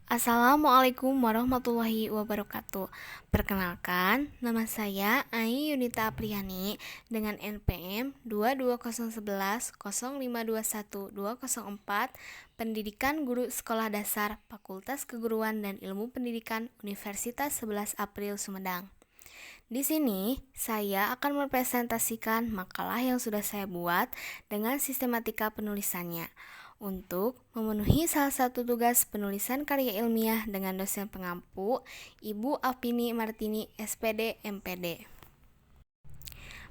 Assalamualaikum warahmatullahi wabarakatuh. Perkenalkan, nama saya Ai Yunita Apriani dengan NPM 22011-0521-204, Pendidikan Guru Sekolah Dasar Fakultas Keguruan dan Ilmu Pendidikan Universitas 11 April Sumedang. Di sini, saya akan mempresentasikan makalah yang sudah saya buat dengan sistematika penulisannya untuk memenuhi salah satu tugas penulisan karya ilmiah dengan dosen pengampu, Ibu Apini Martini, SPD, MPD.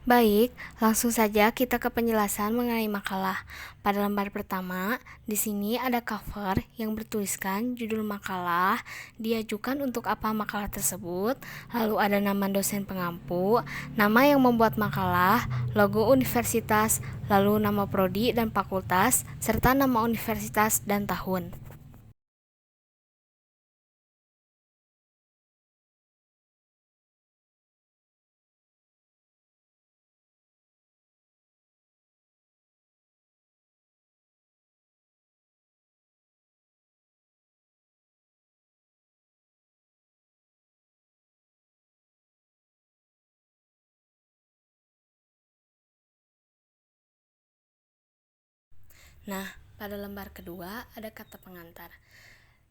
Baik, langsung saja kita ke penjelasan mengenai makalah. Pada lembar pertama, di sini ada cover yang bertuliskan judul makalah, diajukan untuk apa makalah tersebut, lalu ada nama dosen pengampu, nama yang membuat makalah, logo universitas, lalu nama prodi dan fakultas, serta nama universitas dan tahun. Nah, pada lembar kedua ada kata pengantar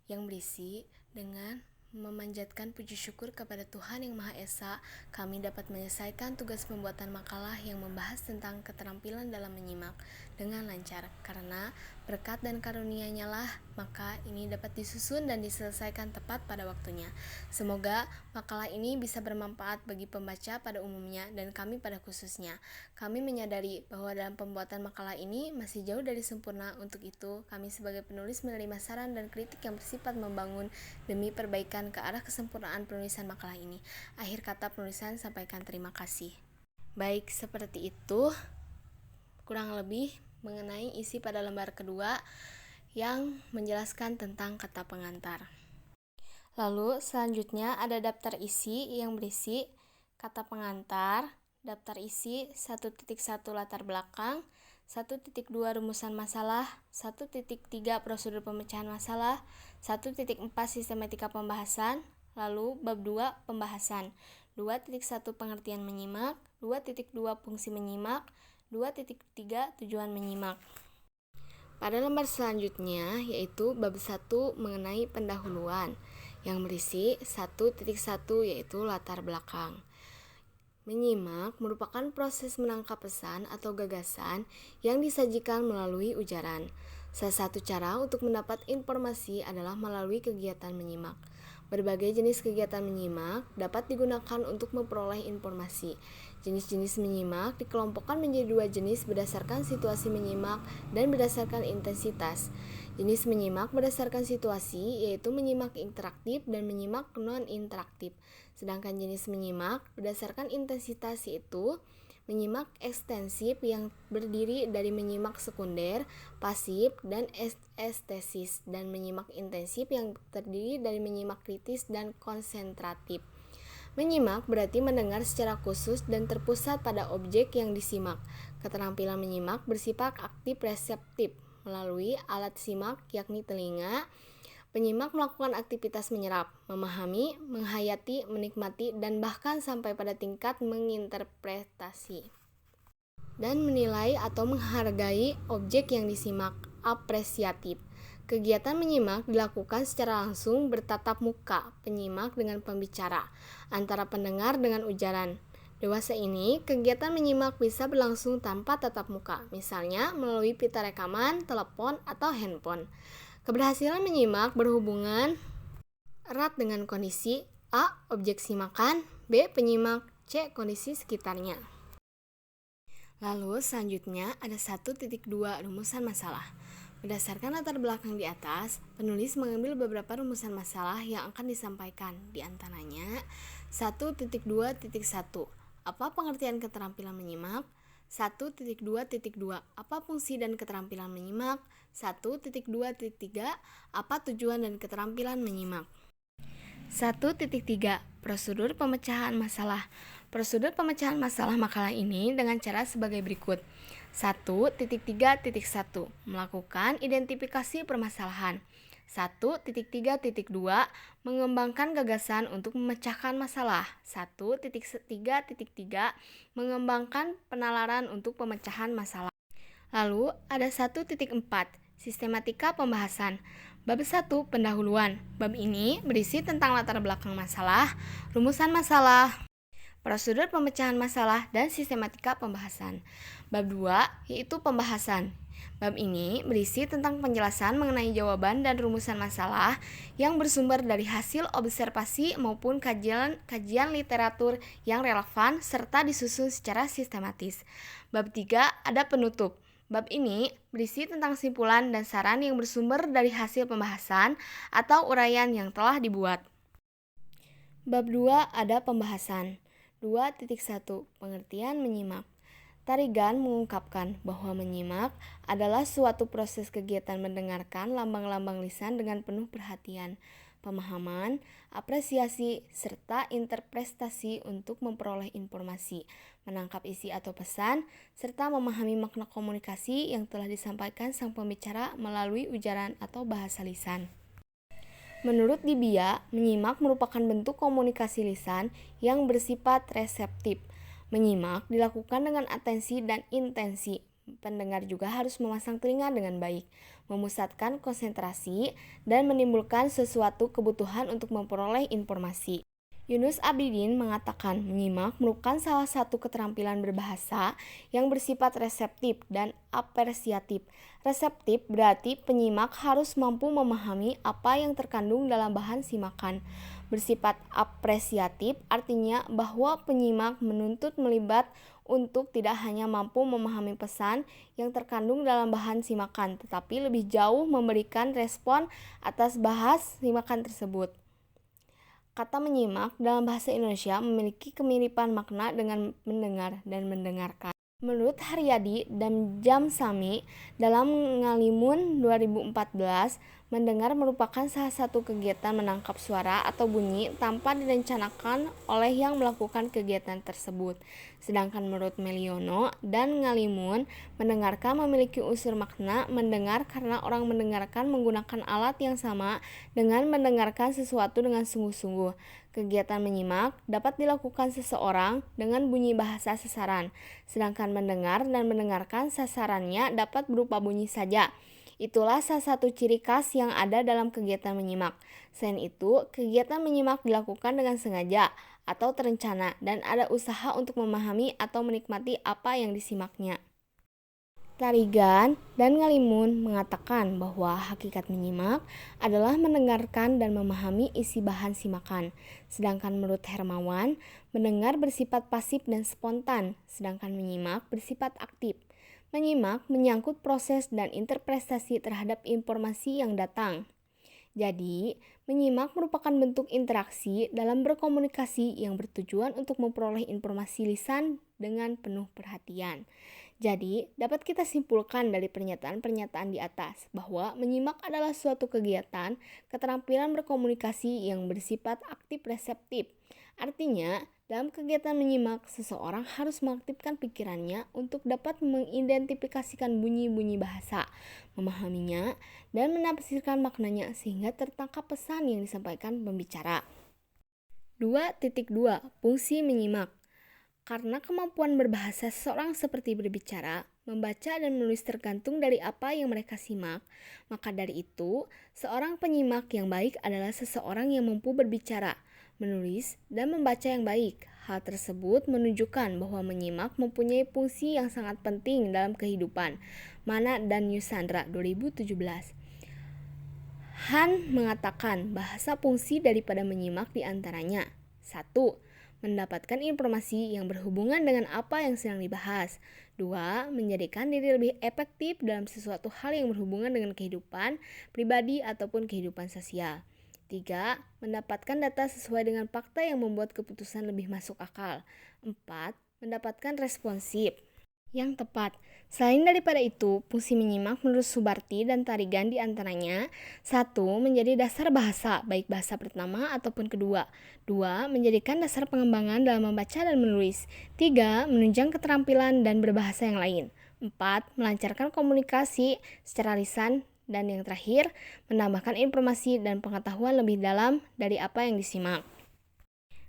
yang berisi dengan memanjatkan puji syukur kepada Tuhan Yang Maha Esa, kami dapat menyelesaikan tugas pembuatan makalah yang membahas tentang keterampilan dalam menyimak dengan lancar, karena berkat dan karunia-Nya lah maka ini dapat disusun dan diselesaikan tepat pada waktunya. Semoga makalah ini bisa bermanfaat bagi pembaca pada umumnya dan kami pada khususnya. Kami menyadari bahwa dalam pembuatan makalah ini masih jauh dari sempurna. Untuk itu, kami sebagai penulis menerima saran dan kritik yang bersifat membangun demi perbaikan ke arah kesempurnaan penulisan makalah ini. Akhir kata penulisan, sampaikan terima kasih. Baik, seperti itu kurang lebih mengenai isi pada lembar kedua yang menjelaskan tentang kata pengantar. Lalu selanjutnya ada daftar isi yang berisi kata pengantar, daftar isi 1.1 latar belakang, 1.2 rumusan masalah, 1.3 prosedur pemecahan masalah, 1.4 sistematika pembahasan, lalu bab 2 pembahasan, 2.1 pengertian menyimak, 2.2 fungsi menyimak, 2.3 tujuan menyimak. Pada lembar selanjutnya yaitu bab 1 mengenai pendahuluan yang berisi 1.1 yaitu latar belakang. Menyimak merupakan proses menangkap pesan atau gagasan yang disajikan melalui ujaran. Salah satu cara untuk mendapat informasi adalah melalui kegiatan menyimak. Berbagai jenis kegiatan menyimak dapat digunakan untuk memperoleh informasi. Jenis-jenis menyimak dikelompokkan menjadi dua jenis berdasarkan situasi menyimak dan berdasarkan intensitas. Jenis menyimak berdasarkan situasi yaitu menyimak interaktif dan menyimak non-interaktif. Sedangkan jenis menyimak berdasarkan intensitas yaitu menyimak ekstensif yang berdiri dari menyimak sekunder, pasif, dan estesis, dan menyimak intensif yang terdiri dari menyimak kritis dan konsentratif. Menyimak berarti mendengar secara khusus dan terpusat pada objek yang disimak. Keterampilan menyimak bersifat aktif reseptif melalui alat simak yakni telinga. Penyimak melakukan aktivitas menyerap, memahami, menghayati, menikmati, dan bahkan sampai pada tingkat menginterpretasi dan menilai atau menghargai objek yang disimak, apresiatif. Kegiatan menyimak dilakukan secara langsung bertatap muka, penyimak dengan pembicara, antara pendengar dengan ujaran. Dewasa ini, kegiatan menyimak bisa berlangsung tanpa tatap muka, misalnya melalui pita rekaman, telepon, atau handphone. Keberhasilan menyimak berhubungan erat dengan kondisi A. Objek simakan, B. Penyimak, C. Kondisi sekitarnya. Lalu selanjutnya ada 1.2 rumusan masalah. Berdasarkan latar belakang di atas, penulis mengambil beberapa rumusan masalah yang akan disampaikan. Di antaranya 1.2.1 apa pengertian keterampilan menyimak? 1.2.2 apa fungsi dan keterampilan menyimak? 1.2.3 apa tujuan dan keterampilan menyimak? 1.3 prosedur pemecahan masalah. Prosedur pemecahan masalah makalah ini dengan cara sebagai berikut. 1.3.1 melakukan identifikasi permasalahan. 1.3.2 Mengembangkan gagasan untuk memecahkan masalah. 1.3.3 Mengembangkan penalaran untuk pemecahan masalah. Lalu ada 1.4 Sistematika pembahasan. Bab 1 Pendahuluan. Bab ini berisi tentang latar belakang masalah, rumusan masalah, prosedur pemecahan masalah, dan sistematika pembahasan. Bab 2 yaitu pembahasan. Bab ini berisi tentang penjelasan mengenai jawaban dan rumusan masalah yang bersumber dari hasil observasi maupun kajian literatur yang relevan serta disusun secara sistematis. Bab 3 ada penutup. Bab ini berisi tentang simpulan dan saran yang bersumber dari hasil pembahasan atau uraian yang telah dibuat. Bab 2 ada pembahasan. 2.1 Pengertian menyimak. Tarigan mengungkapkan bahwa menyimak adalah suatu proses kegiatan mendengarkan lambang-lambang lisan dengan penuh perhatian, pemahaman, apresiasi, serta interpretasi untuk memperoleh informasi, menangkap isi atau pesan, serta memahami makna komunikasi yang telah disampaikan sang pembicara melalui ujaran atau bahasa lisan. Menurut Dibia, menyimak merupakan bentuk komunikasi lisan yang bersifat reseptif. Menyimak dilakukan dengan atensi dan intensi. Pendengar juga harus memasang telinga dengan baik, memusatkan konsentrasi, dan menimbulkan sesuatu kebutuhan untuk memperoleh informasi. Yunus Abidin mengatakan menyimak merupakan salah satu keterampilan berbahasa yang bersifat reseptif dan apresiatif. Reseptif berarti penyimak harus mampu memahami apa yang terkandung dalam bahan simakan. Bersifat apresiatif artinya bahwa penyimak menuntut melibat untuk tidak hanya mampu memahami pesan yang terkandung dalam bahan simakan, tetapi lebih jauh memberikan respon atas bahas simakan tersebut. Kata menyimak dalam bahasa Indonesia memiliki kemiripan makna dengan mendengar dan mendengarkan. Menurut Haryadi dan Jamsami dalam Ngalimun 2014, mendengar merupakan salah satu kegiatan menangkap suara atau bunyi tanpa direncanakan oleh yang melakukan kegiatan tersebut. Sedangkan menurut Meliono dan Ngalimun, mendengarkan memiliki unsur makna mendengar karena orang mendengarkan menggunakan alat yang sama dengan mendengarkan sesuatu dengan sungguh-sungguh. Kegiatan menyimak dapat dilakukan seseorang dengan bunyi bahasa sasaran, sedangkan mendengar dan mendengarkan sasarannya dapat berupa bunyi saja. Itulah salah satu ciri khas yang ada dalam kegiatan menyimak. Selain itu, kegiatan menyimak dilakukan dengan sengaja atau terencana dan ada usaha untuk memahami atau menikmati apa yang disimaknya. Tarigan dan Ngalimun mengatakan bahwa hakikat menyimak adalah mendengarkan dan memahami isi bahan simakan. Sedangkan menurut Hermawan, mendengar bersifat pasif dan spontan, sedangkan menyimak bersifat aktif. Menyimak menyangkut proses dan interpretasi terhadap informasi yang datang. Jadi, menyimak merupakan bentuk interaksi dalam berkomunikasi yang bertujuan untuk memperoleh informasi lisan dengan penuh perhatian. Jadi, dapat kita simpulkan dari pernyataan-pernyataan di atas bahwa menyimak adalah suatu kegiatan, keterampilan berkomunikasi yang bersifat aktif reseptif. Artinya, dalam kegiatan menyimak, seseorang harus mengaktifkan pikirannya untuk dapat mengidentifikasikan bunyi-bunyi bahasa, memahaminya, dan menafsirkan maknanya sehingga tertangkap pesan yang disampaikan pembicara. 2.2 Fungsi menyimak. Karena kemampuan berbahasa seseorang seperti berbicara, membaca dan menulis tergantung dari apa yang mereka simak, maka dari itu, seorang penyimak yang baik adalah seseorang yang mampu berbicara, menulis, dan membaca yang baik. Hal tersebut menunjukkan bahwa menyimak mempunyai fungsi yang sangat penting dalam kehidupan. Mana dan Yusandra 2017. Han mengatakan bahasa fungsi daripada menyimak diantaranya 1. Mendapatkan informasi yang berhubungan dengan apa yang sedang dibahas. 2. Menjadikan diri lebih efektif dalam sesuatu hal yang berhubungan dengan kehidupan pribadi ataupun kehidupan sosial. 3. Mendapatkan data sesuai dengan fakta yang membuat keputusan lebih masuk akal. 4. Mendapatkan responsif yang tepat. Selain daripada itu, fungsi menyimak menurut Subarti dan Tarigan diantaranya 1. Menjadi dasar bahasa, baik bahasa pertama ataupun kedua. 2. Menjadikan dasar pengembangan dalam membaca dan menulis. 3. Menunjang keterampilan dan berbahasa yang lain. 4. Melancarkan komunikasi secara lisan Dan yang terakhir, menambahkan informasi dan pengetahuan lebih dalam dari apa yang disimak.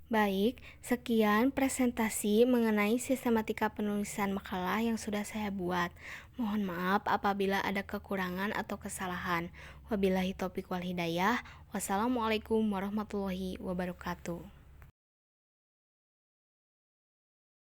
Baik, sekian presentasi mengenai sistematika penulisan makalah yang sudah saya buat. Mohon maaf apabila ada kekurangan atau kesalahan. Wabillahi taufiq wal hidayah. Wassalamualaikum warahmatullahi wabarakatuh.